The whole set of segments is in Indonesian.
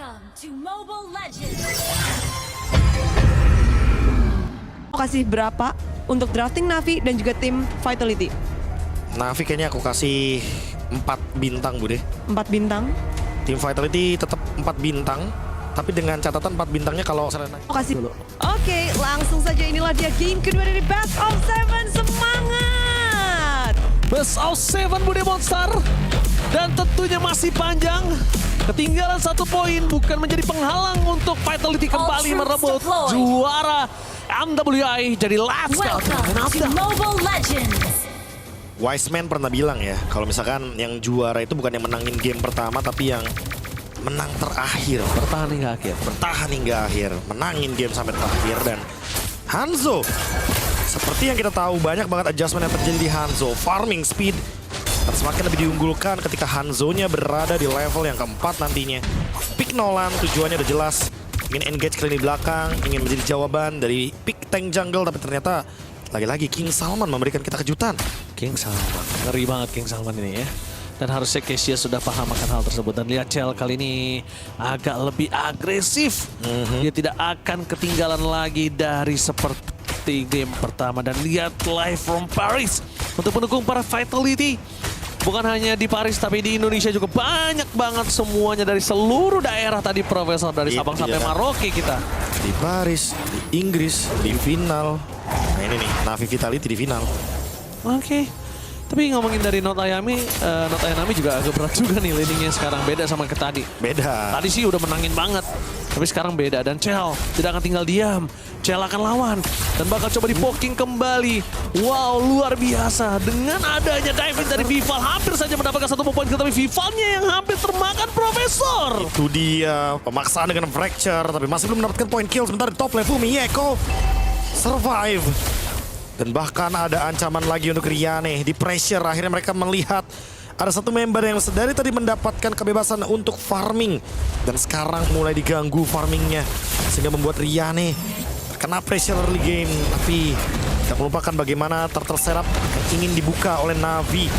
Welcome to Mobile Legends. Mau kasih berapa untuk drafting Na'Vi dan juga tim Vitality? Na'Vi kayaknya aku kasih 4 bintang Bude. 4 bintang. Tim Vitality tetap 4 bintang, tapi dengan catatan 4 bintangnya kalau Serena. Mau kasih dulu. Oke, langsung saja inilah dia game kedua dari Best of 7. Semangat! Best of 7 Bude Monster. Dan tentunya masih panjang. Ketinggalan 1 poin bukan menjadi penghalang untuk Vitality kembali merebut juara MWI. Jadi let's go. Welcome to Mobile Legends. Wiseman pernah bilang ya, kalau misalkan yang juara itu bukan yang menangin game pertama, tapi yang menang terakhir. Bertahan hingga akhir. Bertahan hingga akhir, menangin game sampai terakhir. Dan Hanzo, seperti yang kita tahu, banyak banget adjustment yang terjadi di Hanzo. Farming speed akan semakin lebih diunggulkan ketika Hanzo-nya berada di level yang keempat nantinya. Pick Nolan tujuannya udah jelas, ingin engage ke lini belakang, ingin menjadi jawaban dari pick tank jungle, tapi ternyata lagi-lagi King Salman memberikan kita kejutan. King Salman, ngeri banget King Salman ini ya. Dan harusnya Kesia sudah paham akan hal tersebut. Dan lihat Cel kali ini agak lebih agresif. Dia tidak akan ketinggalan lagi dari seperti game pertama. Dan lihat live from Paris untuk mendukung para Vitality. Bukan hanya di Paris, tapi di Indonesia juga banyak banget semuanya dari seluruh daerah tadi, Profesor. Dari Sabang sampai Maroke kita. Di Paris, di Inggris, di final. Nah ini nih, Na'Vi Vitality di final. Oke. Tapi ngomongin dari Not Ayami juga agak berat juga nih leadingnya sekarang. Beda sama ke tadi. Beda. Tadi sih udah menangin banget. Tapi sekarang beda. Dan Cel tidak akan tinggal diam. Cel akan lawan. Dan bakal coba di-poking kembali. Wow, luar biasa. Dengan adanya diving dari Vival, hampir saja mendapatkan 1 poin kill. Tapi Vivalnya yang hampir termakan, Profesor. Itu dia, pemaksaan dengan Fracture. Tapi masih belum mendapatkan point kill. Sementara di top level, Mieko survive. Dan bahkan ada ancaman lagi untuk Riane. Di pressure, akhirnya mereka melihat ada 1 member yang dari tadi mendapatkan kebebasan untuk farming. Dan sekarang mulai diganggu farmingnya. Sehingga membuat Riane terkena pressure early game. Tapi tidak melupakan bagaimana turtle setup yang ingin dibuka oleh Na'Vi.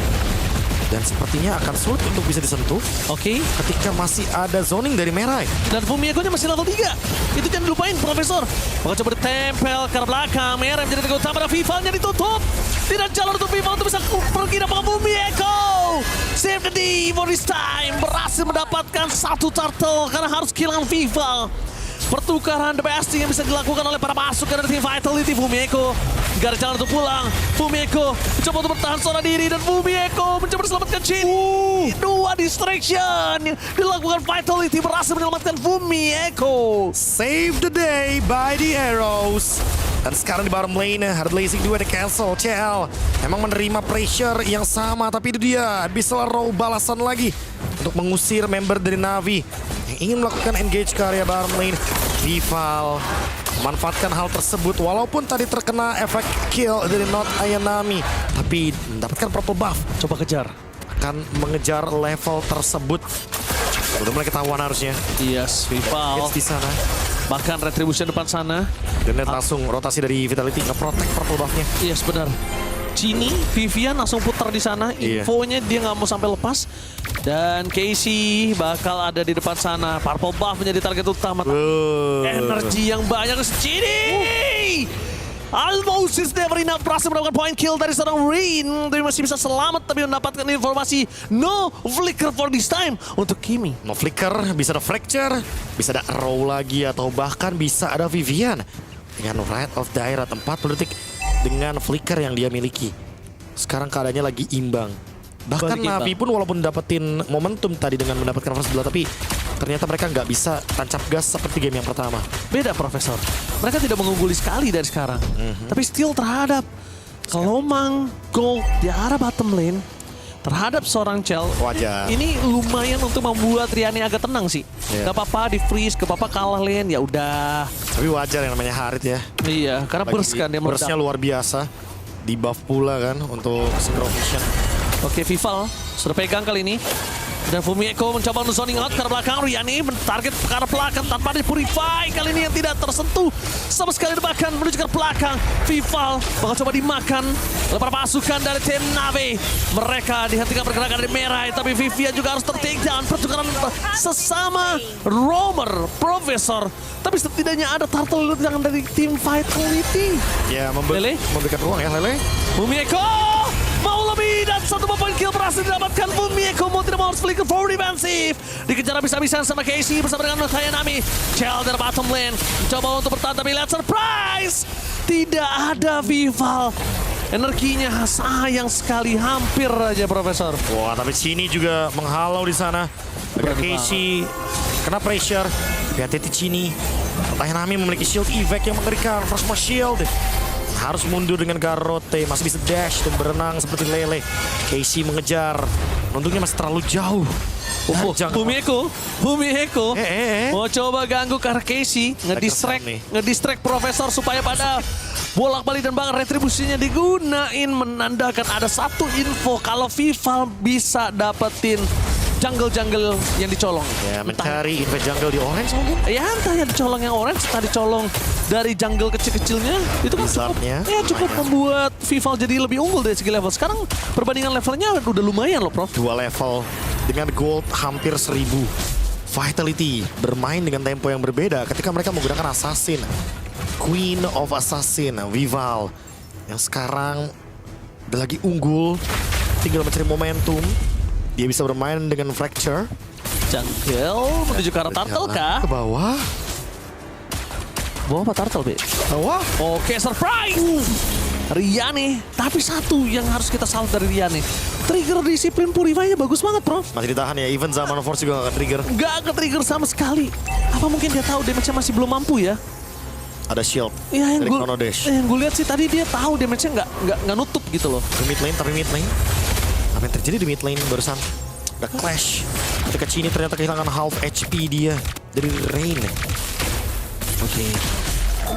Dan sepertinya akan sulit untuk bisa disentuh. Oke. Ketika masih ada zoning dari Merai. Dan Fumieko-nya masih level 3. Itu jangan dilupain, Profesor. Bakal coba ditempel ke arah belakang. Merai menjadi tiga utama dan Vivalnya ditutup. Tidak jalan untuk Vival untuk bisa pergi dapat Fumieko. Save the day for this time. Berhasil mendapatkan 1 turtle karena harus kehilangan Vival. Pertukaran the best yang bisa dilakukan oleh para pasukan dari tim Vitality. Fumieko gak ada jalan untuk pulang. Fumieko mencoba untuk bertahan seorang diri. Dan Fumieko mencoba diselamatkan Chin. 2 distraction yang dilakukan Vitality, berhasil menyelamatkan Fumieko. Save the day by the arrows. Dan sekarang di bottom lane, Hard Blazing 2 di cancel. CL emang menerima pressure yang sama, tapi itu dia bisa row balasan lagi untuk mengusir member dari Na'Vi yang ingin melakukan engage ke area bottom lane. Vival memanfaatkan hal tersebut walaupun tadi terkena efek kill dari Not Ayanami, tapi mendapatkan purple buff. Coba kejar. Akan mengejar level tersebut. Udah mulai ketahuan harusnya. Yes, Vival. Di sana. Bahkan retribution depan sana. Dan lihat langsung rotasi dari Vitality nge-protect purple buff-nya. Yes, benar. Cini, Vivian langsung putar di sana. Iya. Infonya dia nggak mau sampai lepas. Dan Casey bakal ada di depan sana. Purple buff menjadi target utama. Energi yang banyak. Cini! Almost is never enough. Berhasil mendapatkan point kill dari seorang Rain. Tapi masih bisa selamat, tapi mendapatkan informasi no flicker for this time untuk Kimi. No flicker, bisa ada fracture, bisa ada arrow lagi, atau bahkan bisa ada Vivian dengan Rite of Daerah 40 detik dengan flicker yang dia miliki. Sekarang keadaannya lagi imbang. Bahkan Na'Vi pun walaupun dapetin momentum tadi dengan mendapatkan first blood, tapi ternyata mereka nggak bisa tancap gas seperti game yang pertama. Beda, Profesor. Mereka tidak mengungguli sekali dari sekarang. Tapi still terhadap Kelomang Gold di arah bottom lane. Terhadap seorang Cel. Wajar. Ini lumayan untuk membuat Riani agak tenang sih. Iya. Gak apa-apa di freeze, gak apa-apa kalah lane, ya udah. Tapi wajar yang namanya Harit ya. Iya, karena burst kan dia meledak. Burstnya luar biasa. Di buff pula kan untuk synchro vision. Oke, Vival sudah pegang kali ini. Dan Fumieko mencoba untuk zoning out ke arah belakang. Riani mentarget ke arah belakang tanpa di Purify. Kali ini yang tidak tersentuh sama sekali, bahkan menuju ke belakang. Vival bakal coba dimakan oleh para pasukan dari tim Na'Vi. Mereka dihentikan pergerakan dari merah, tapi Vivian juga harus ter-take down. Pertukaran sesama roamer Profesor. Tapi setidaknya ada turtle yang dari tim Vitality. Ya, Lele? memberikan ruang ya, Lele. Fumieko mau lebih dan 1 poin kill berhasil didapatkan. Fumieko mau tidak mau harus flicker for defensive. Dikejar habis-habisan sama Casey bersama dengan Ayanami. Chell dari bottom lane mencoba untuk bertahan, tapi lihat surprise. Tidak ada Vival. Energinya sayang sekali, hampir aja Profesor. Wah, tapi Cini juga menghalau di sana. Ada Berani Casey kena pressure. Hati-hati Cini. Ayanami memiliki shield evac yang mengerikan. First shield. Harus mundur dengan Garrote, masih bisa dash dan berenang seperti Lele. Casey mengejar, untungnya masih terlalu jauh. Fumieko mau coba ganggu ke arah Casey, ngedistract Profesor supaya pada bolak-balik dan bahkan retribusinya digunain, menandakan ada satu info kalau Vival bisa dapetin jungle-jungle yang dicolong. Ya, mencari invade jungle di orange mungkin? Ya, entah yang dicolong yang orange, entah dicolong dari jungle kecil-kecilnya. Itu kan cukup membuat Vival jadi lebih unggul dari segi level. Sekarang perbandingan levelnya udah lumayan loh, Prof. 2 level dengan gold hampir 1000. Vitality bermain dengan tempo yang berbeda ketika mereka menggunakan assassin. Queen of Assassin, Vival, yang sekarang udah lagi unggul, tinggal mencari momentum. Dia bisa bermain dengan Fracture. Jungle menuju ke arah Turtle kah? Ke bawah. Bawah apa Turtle, Be? Bawah. Oke, surprise! Riani, tapi satu yang harus kita salut dari Riani. Trigger disiplin Purify-nya bagus banget, Prof. Masih ditahan ya, even Zaman Force juga gak trigger. Gak ke-trigger sama sekali. Apa mungkin dia tahu damage-nya masih belum mampu ya? Ada shield Ya, dari Chrono Dash. yang gue lihat sih tadi dia tahu damage-nya nggak nutup gitu loh. Di mid lane, tapi mid lane. Apa yang terjadi di mid lane barusan? Ada clash. Ketika Cini ternyata kehilangan half HP dia dari Rain. Oke.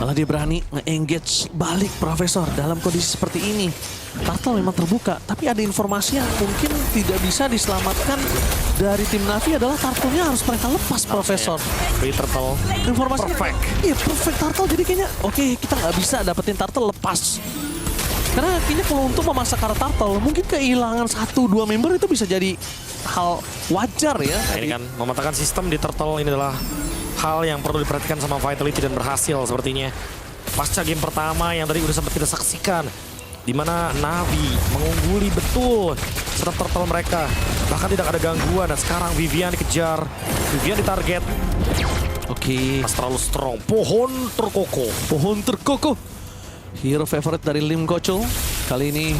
Malah dia berani nge-engage balik Profesor dalam kondisi seperti ini. Turtle memang terbuka, tapi ada informasi yang mungkin tidak bisa diselamatkan dari tim Na'Vi adalah Turtle-nya harus mereka lepas, Profesor. Free Turtle. Informasi Perfect. Iya, perfect Turtle. Jadi kayaknya oke, kita nggak bisa dapetin Turtle lepas. Karena kayaknya kalau untuk memasak arah Turtle, mungkin kehilangan 1-2 member itu bisa jadi hal wajar ya. Nah, ini kan mematahkan sistem di Turtle ini adalah hal yang perlu diperhatikan sama Vitality dan berhasil sepertinya. Pasca game pertama yang tadi udah sempat kita saksikan, di mana Na'Vi mengungguli betul setup Turtle mereka. Bahkan tidak ada gangguan dan sekarang Vivian dikejar. Vivian ditarget. Oke. Pas terlalu strong. Pohon terkokoh. Hero favorite dari Lim Gocho kali ini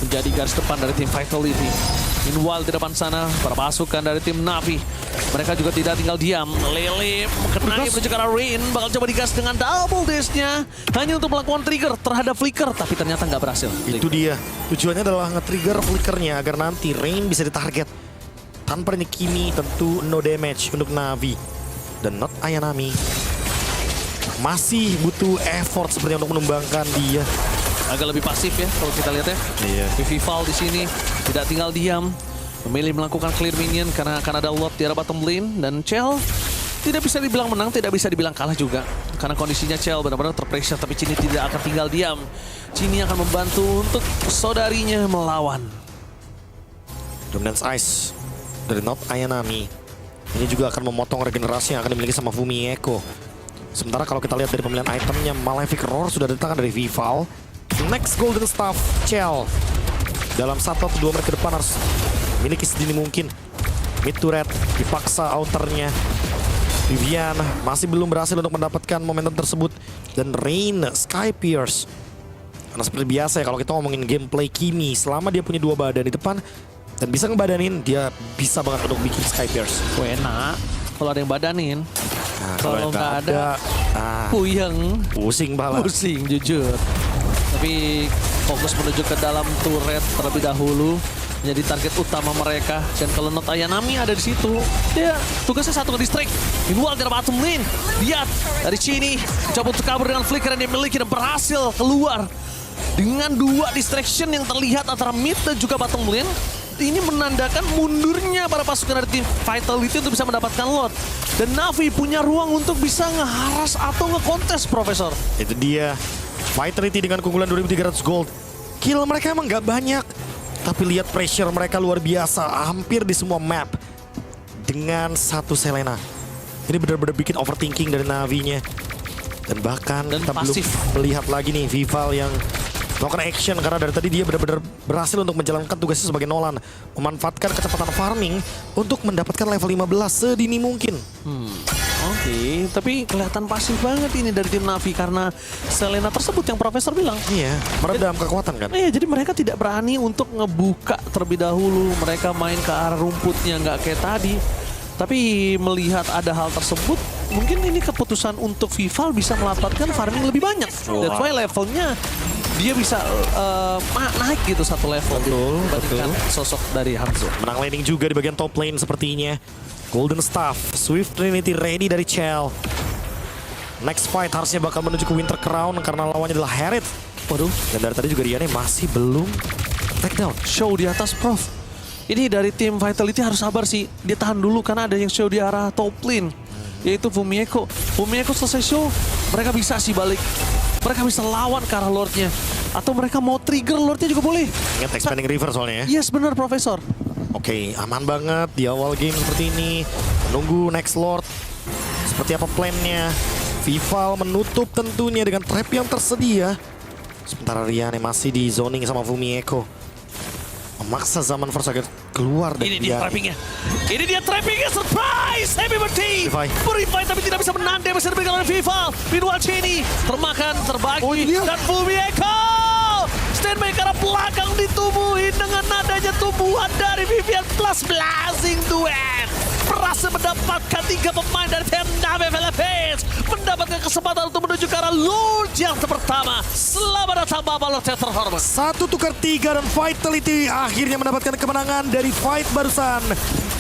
menjadi garis depan dari tim Vitality. Meanwhile di depan sana para pasukan dari tim Na'Vi, mereka juga tidak tinggal diam. Lele mengenai menuju ke arah Rain, bakal coba digas dengan double dash-nya hanya untuk melakukan trigger terhadap Flicker, tapi ternyata nggak berhasil. Itu dia. Tujuannya adalah nge-trigger Flickernya agar nanti Rain bisa ditarget. Tanpa ini Kimi tentu no damage untuk Na'Vi. Dan not Ayanami masih butuh effort sepertinya untuk menumbangkan dia. Agak lebih pasif ya kalau kita lihat ya. Iya. Vival di sini tidak tinggal diam, memilih melakukan clear minion karena akan ada lot di arah bottom lane, dan Chell tidak bisa dibilang menang, tidak bisa dibilang kalah juga. Karena kondisinya Chell benar-benar terpressure, tapi Cini tidak akan tinggal diam. Cini akan membantu untuk saudarinya melawan. Dominance Ice dari not Ayanami. Ini juga akan memotong regenerasi yang akan dimiliki sama Fumieko. Sementara kalau kita lihat dari pemilihan itemnya, Malefic Roar sudah datang dari Vival. Next Golden Staff, Chell. Dalam 1-2 menit ke depan harus miliki sedini mungkin. Mid turret, dipaksa outernya. Vivian masih belum berhasil untuk mendapatkan momentum tersebut. Dan Rain, Sky Pierce. Karena seperti biasa ya kalau kita ngomongin gameplay Kimi, selama dia punya 2 badan di depan dan bisa ngebadanin, dia bisa banget untuk bikin Sky Pierce. Enak kalau ada yang badanin. Nah, kalau nggak ada, puyeng. Pusing banget. Pusing jujur. Tapi fokus menuju ke dalam turret terlebih dahulu, menjadi target utama mereka. Dan kalau not Ayanami ada di situ, dia tugasnya satu nge-distract. Meanwhile di bottom lane, lihat dari Cini coba untuk kabur dengan flicker yang dia miliki dan berhasil keluar dengan 2 distraction yang terlihat antara mid dan juga bottom lane. ini menandakan mundurnya para pasukan dari tim Vitality untuk bisa mendapatkan Lord. Dan Na'Vi punya ruang untuk bisa ngeharas atau ngekontes, Profesor. Itu dia. Vitality dengan keunggulan 2.300 gold. Kill mereka emang gak banyak. Tapi lihat pressure mereka luar biasa. Hampir di semua map. Dengan satu Selena. Ini benar-benar bikin overthinking dari Na'Vi-nya. Dan bahkan Dan kita pasif. belum melihat lagi nih Vival yang melakukan action. Karena dari tadi dia benar-benar berhasil untuk menjalankan tugasnya sebagai Nolan. Memanfaatkan kecepatan farming untuk mendapatkan level 15 sedini mungkin. Oke, tapi kelihatan pasif banget ini dari tim Na'Vi karena Selena tersebut yang Profesor bilang. Iya, meredam kekuatan kan. Iya, jadi mereka tidak berani untuk ngebuka terlebih dahulu. Mereka main ke arah rumputnya, nggak kayak tadi. Tapi melihat ada hal tersebut, mungkin ini keputusan untuk Vival bisa melapatkan farming lebih banyak. That's why levelnya dia bisa naik gitu satu level. Dibandingkan sosok dari Hanzo. Menang laning juga di bagian top lane sepertinya. Golden Staff, Swift Trinity ready dari Chell. Next fight harusnya bakal menuju ke Winter Crown karena lawannya adalah Herald. Waduh, dan dari tadi juga Riane masih belum takedown. Show di atas, Prof. Ini dari tim Vitality harus sabar sih. Dia tahan dulu karena ada yang show di arah top lane. Yaitu Fumieko. Fumieko selesai show, mereka bisa sih balik. Mereka bisa lawan ke arah Lordnya. Atau mereka mau trigger Lordnya juga boleh. Ingat expanding river soalnya ya. Yes, benar, Profesor. Oke, aman banget di awal game seperti ini. Menunggu next Lord. Seperti apa plannya. Vival menutup tentunya dengan trap yang tersedia. Sementara Riane masih di zoning sama Fumieko. Memaksa Zaman Force agar keluar dari Ini dia trappingnya. Ini dia trappingnya, surprise! Happy birthday! Purify tapi tidak bisa menahan damage yang diberikan oleh Vival. Meanwhile Cheney termakan, terbagi, dan Fumieko! Standby ke arah belakang ditubuhin dengan nadanya tumbuhan dari Vivian plus Blazing Duet. Berhasil mendapatkan 3 pemain dari tim Na'Vi Philippines. Mendapatkan kesempatan untuk menuju ke arah Lord yang pertama. Selamat datang Bapak Lord yang terhormat. 1 tukar 3 dan Vitality akhirnya mendapatkan kemenangan dari fight barusan.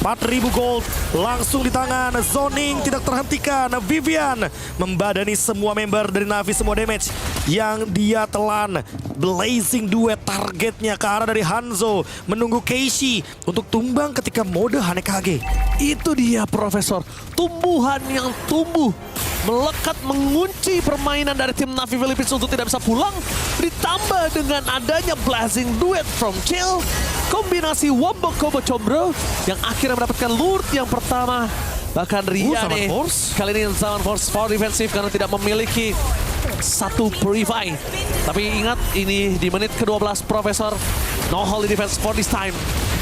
4.000 gold langsung di tangan. Zoning tidak terhentikan. Vivian membadani semua member dari Na'Vi, semua damage yang dia telan. Blazing Duet targetnya ke arah dari Hanzo. Menunggu Keishi untuk tumbang ketika mode Hanekage. Itu dia, Profesor. Tumbuhan yang tumbuh melekat mengunci permainan dari tim Na'Vi Philippines untuk tidak bisa pulang. Ditambah dengan adanya Blazing Duet from Chill. Kombinasi Wombo Combo Combro yang akhirnya mendapatkan Lord yang pertama. Bahkan Riane kali ini Zaman Force for defensif karena tidak memiliki satu Purify. Tapi ingat, ini di menit ke-12 Profesor. No holy defense for this time.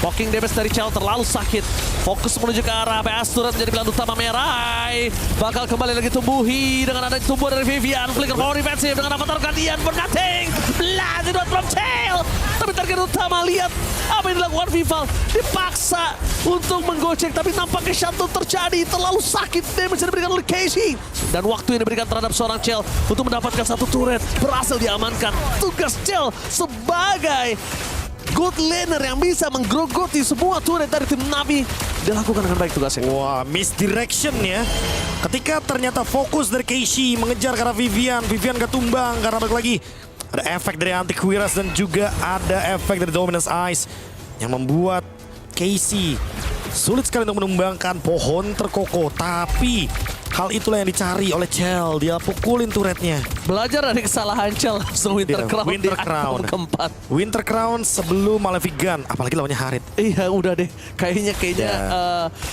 Poking damage dari Chell terlalu sakit. Fokus menuju ke arah PS turret menjadi pilihan utama Merai. Bakal kembali lagi tumbuhi dengan ada tumbuhan dari Vivian. Flicker power defensif dengan avatar Guardian for nothing. Blazing Duet from Chell. Tapi target utama, lihat apa yang dilakukan Vival. Dipaksa untuk menggocek tapi nampaknya shutdown terjadi. Terlalu sakit damage yang diberikan oleh Casey. Dan waktu yang diberikan terhadap seorang Chell untuk mendapatkan satu turret berhasil diamankan. Tugas Chell sebagai good laner yang bisa menggerogoti semua turret dari tim Na'Vi dilakukan dengan baik tugasnya. Wah, misdirection ya. Ketika ternyata fokus dari Keishi mengejar ke arah Vivian. Vivian gak tumbang karena balik lagi ada efek dari Antiquiras dan juga ada efek dari Dominance Eyes yang membuat Keishi sulit sekali untuk menumbangkan pohon terkokoh. Tapi hal itulah yang dicari oleh Chell. Dia pukulin turretnya. Belajar dari kesalahan Chell langsung Winter Crown Winter di Crown item keempat. Winter Crown sebelum Malefic Gun. Apalagi lawannya Harit. Iya udah deh. Kayaknya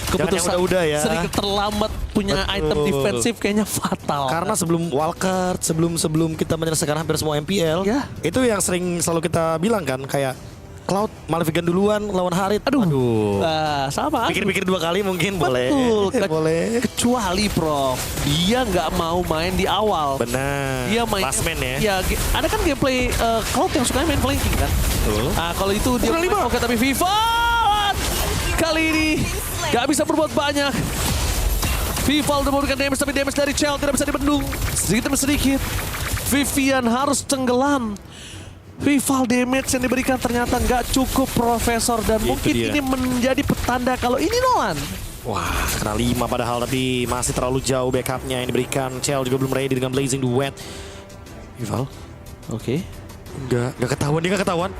keputusan udah ya. sedikit terlambat punya Betul. item defensif kayaknya fatal. Karena sebelum wildcard, sebelum kita menyelesaikan hampir semua MPL, Ya. itu yang sering selalu kita bilang kan, kayak Cloud Malefic Gun duluan lawan Harit. Aduh. Sama. Pikir-pikir 2 kali mungkin Betul. boleh. Boleh. Kecuali Prof, dia nggak mau main di awal. Benar. Dia main Last man ya. Ya, ada kan gameplay Cloud yang suka main flanking kan. Betul. Kalau itu dia main, oke, tapi Vival kali ini nggak bisa berbuat banyak. Vival udah memberikan damage, tapi damage dari Chell tidak bisa dibendung. Sedikit demi sedikit, Vivian harus tenggelam. Vival damage yang diberikan ternyata nggak cukup, Profesor. Dan Itu mungkin dia. ini menjadi petanda kalau ini Nolan. Wah, kena 5 padahal, tapi masih terlalu jauh backupnya yang diberikan. Chell juga belum ready dengan Blazing Duet. Vival? Oke. Nggak ketahuan, dia nggak ketahuan.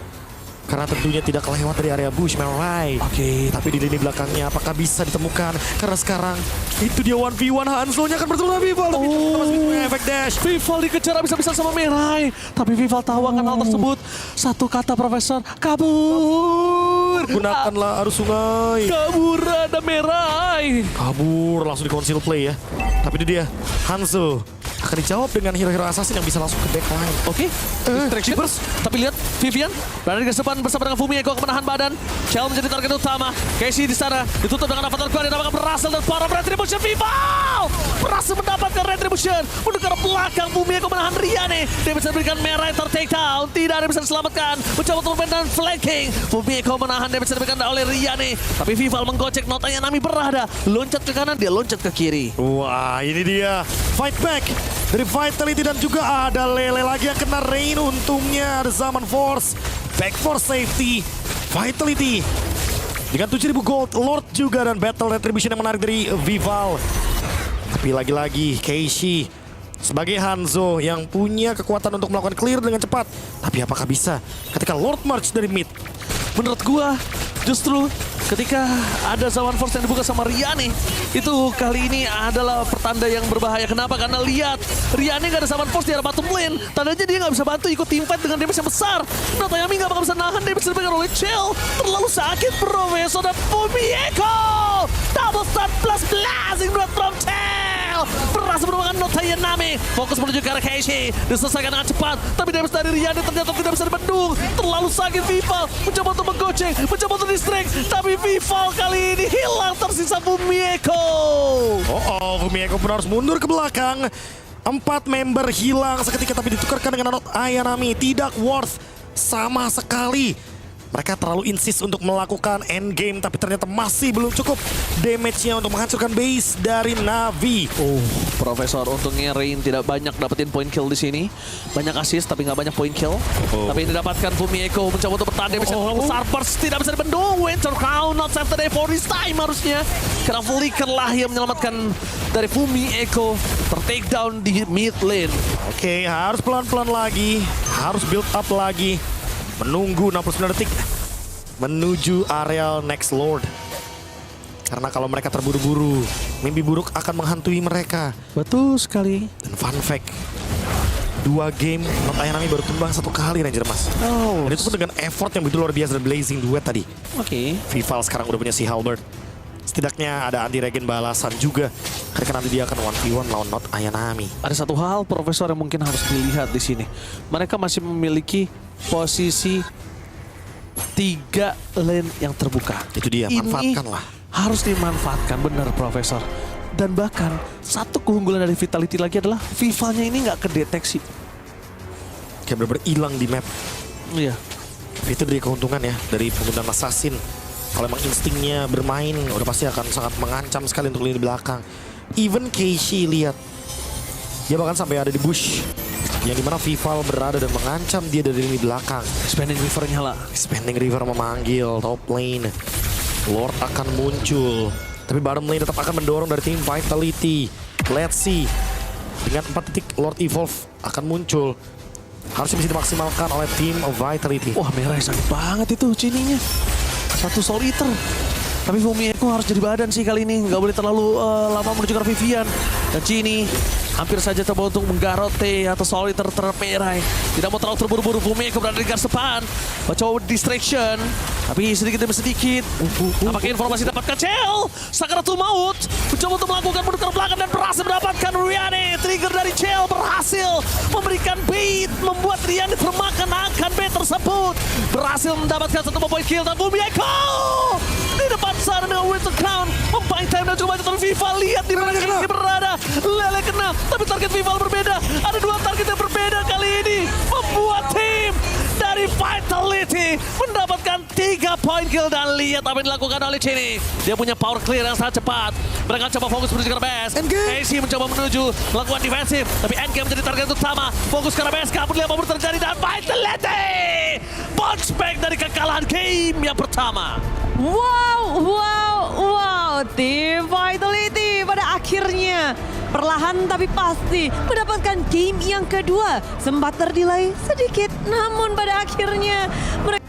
Karena tentunya tidak kelewat dari area bush, Merai. Oke, Tapi di lini belakangnya apakah bisa ditemukan? Karena sekarang itu dia 1v1, Hanzo-nya akan bertemu dengan Vival. Tapi masih punya efek dash. Vival dikejar habis-habisan sama Merai. Tapi Vival tahu akan hal tersebut. Satu kata Profesor, kabur. Gunakanlah arus sungai. Kabur ada Merai. Kabur, langsung di conceal play ya. Tapi itu dia, Hanzo akan dijawab dengan hero-hero assassin yang bisa langsung ke backline. Oke, distraction. Tapi lihat Vivian berada di depan bersama dengan Fumi Eko menahan badan. Chell menjadi target utama. Casey di sana ditutup dengan Avatar Guardian, apakah berhasil dan para Retribution Vival berhasil mendapatkan Retribution. Menuju ke belakang Fumi Eko menahan Riane. Dia bisa berikan Merah take down. Tidak ada yang bisa diselamatkan. Mencoba untuk dan flanking. Fumi Eko menahan, dia bisa diberikan oleh Riane. Tapi Vival menggocek, Not Ayanami berada. Loncat ke kanan, dia loncat ke kiri. Wah, ini dia fight back dari Vitality dan juga ada Lele lagi yang kena Rain. Untungnya ada Zaman Force, back for safety. Vitality dengan 7.000 gold, Lord juga dan Battle Retribution yang menarik dari Vival. Tapi lagi-lagi Keishi sebagai Hanzo yang punya kekuatan untuk melakukan clear dengan cepat. Tapi apakah bisa ketika Lord March dari mid? Menurut gua justru ketika ada Zaman Force yang dibuka sama Riane, itu kali ini adalah pertanda yang berbahaya. Kenapa? Karena lihat Riane gak ada Zaman Force di arah bottom lane, tandanya dia gak bisa bantu ikut teamfight dengan damage yang besar. Not Ayanami gak bakal bisa nahan damage diberikan oleh Chell. Terlalu sakit Profesor dan Fumi Eko. Double stun plus blazing blood from Chell. Berhasil menemukan Not Ayanami. Fokus menuju ke arah Keishi, diselesaikan dengan cepat. Tapi damage dari Riane ternyata tidak bisa dibendung. Terlalu sakit Vival, mencoba untuk menggocek, mencoba untuk distract. Tapi Vival kali ini hilang, tersisa Fumi Eko. Fumi Eko pun harus mundur ke belakang. 4 member hilang seketika tapi ditukarkan dengan Not Ayanami. Tidak worth sama sekali. Mereka terlalu insist untuk melakukan endgame tapi ternyata masih belum cukup damage-nya untuk menghancurkan base dari Navi. Profesor, untungnya Rain tidak banyak dapetin point kill di sini. Banyak assist tapi nggak banyak point kill. Tapi yang didapatkan Fumi Eko mencoba untuk bertahan damage yang terlalu besar. Burst tidak bisa dibendung. Winter Crown not save the day for this time harusnya. Karena Flicker lah yang menyelamatkan dari Fumi Eko. Ter-take down di mid lane. Oke, harus pelan-pelan lagi. Harus build up lagi. Menunggu 69 detik menuju areal next Lord. Karena kalau mereka terburu-buru, mimpi buruk akan menghantui mereka. Betul sekali. Dan fun fact, 2 game Not Ayanami baru tumbang 1 kali Ranger Mas. Dan itu pun dengan effort yang begitu luar biasa dan Blazing Duet tadi. Oke. Vival sekarang udah punya si Halberd. Setidaknya ada anti-regen balasan juga. Ketika nanti dia akan 1v1 lawan Not Ayanami. Ada satu hal Profesor yang mungkin harus dilihat di sini. Mereka masih memiliki posisi 3 lane yang terbuka. Itu dia, manfaatkanlah. Harus dimanfaatkan, benar Profesor. Dan bahkan satu keunggulan dari Vitality lagi adalah Vivalnya ini nggak kedeteksi. Kayak bener-bener hilang di map. Iya. Itu dari keuntungan ya, dari penggunaan assassin. Kalau emang instingnya bermain, udah pasti akan sangat mengancam sekali untuk lini belakang. Even Keishi lihat, dia bahkan sampai ada di bush. Yang dimana Vival berada dan mengancam dia dari lini belakang. Expanding River nyala. Expanding River memanggil top lane. Lord akan muncul. Tapi bottom lane tetap akan mendorong dari tim Vitality. Let's see. Dengan 4 titik Lord Evolve akan muncul. Harusnya bisa dimaksimalkan oleh tim Vitality. Wah, merah sakit banget itu cininya. Satu Soul Eater. Tapi Fumi Eko harus jadi badan sih kali ini. Nggak boleh terlalu lama menuju ke Vivian. Dan Cini hampir saja coba untuk menggarot T atau Soul Eater terhadap Merai. Tidak mau terlalu terburu-buru. Fumi Eko berada di garis depan. Mencoba distraction. Tapi sedikit demi sedikit. Apakah informasi dapatkan Chell? Sakaratul Maut. Mencoba untuk melakukan mundur ke belakang dan berhasil mendapatkan Riane. Trigger dari Chell berhasil memberikan bait. Membuat Riane termakan akan bait tersebut. Berhasil mendapatkan 1 point kill dan Fumi Eko di depan sana dengan Winter Crown. Membaik time dan coba tapi Vival lihat di mana dia berada. Lele kena, tapi target Vival berbeda. Ada 2 target yang berbeda kali ini. Membuat tim dari Vitality mendapatkan 3 point kill dan lihat apa yang dilakukan oleh Cini. Dia punya power clear yang sangat cepat. Mereka coba fokus menuju ke base. AC mencoba menuju melakukan defensif, tapi endgame menjadi target utama. Fokus ke base, kabur lihat apa yang terjadi dan Vitality bounce back dari kekalahan game yang pertama. Wow, tim Vitality pada akhirnya perlahan tapi pasti mendapatkan game yang kedua. Sempat terdelay sedikit, namun pada akhirnya mereka